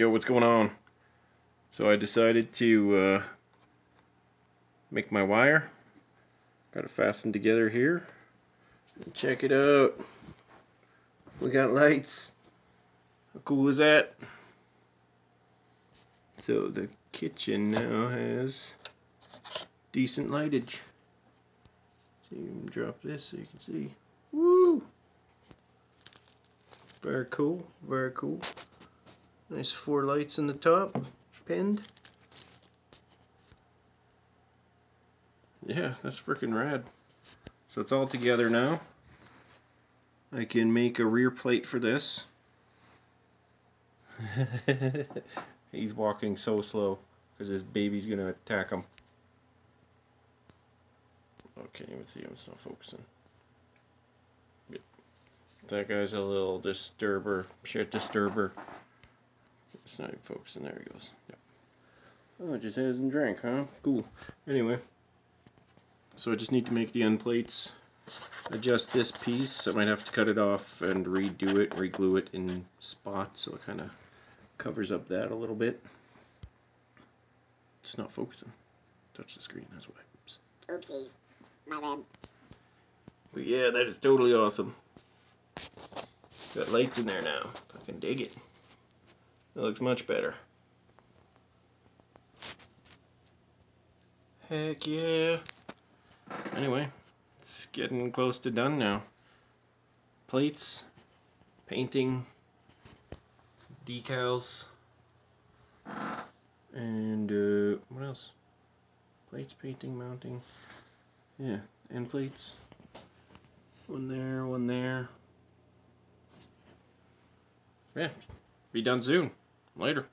Yo, what's going on? So I decided to make my wire. Got it fastened together here. Check it out. We got lights. How cool is that? So the kitchen now has decent lightage. So you can drop this so you can see. Woo! Very cool, very cool. Nice 4 lights in the top, pinned. Yeah, that's freaking rad. So it's all together now. I can make a rear plate for this. He's walking so slow because his baby's gonna attack him. Okay, you can see him, it's not focusing. That guy's a little disturber, shit disturber. It's not even focusing, there he goes. Yep. Oh, it just hasn't drank, huh? Cool. Anyway, so I just need to make the end plates. Adjust this piece. I might have to cut it off and redo it, reglue it in spots so it kind of covers up that a little bit. It's not focusing. Touch the screen, that's why. Oops. Oopsies. My bad. But yeah, that is totally awesome. Got lights in there now. I can dig it. That looks much better. Heck yeah. Anyway, it's getting close to done now. Plates, painting, decals, and what else? Plates, painting, mounting. Yeah, end plates. One there, one there. Yeah, be done soon. Later.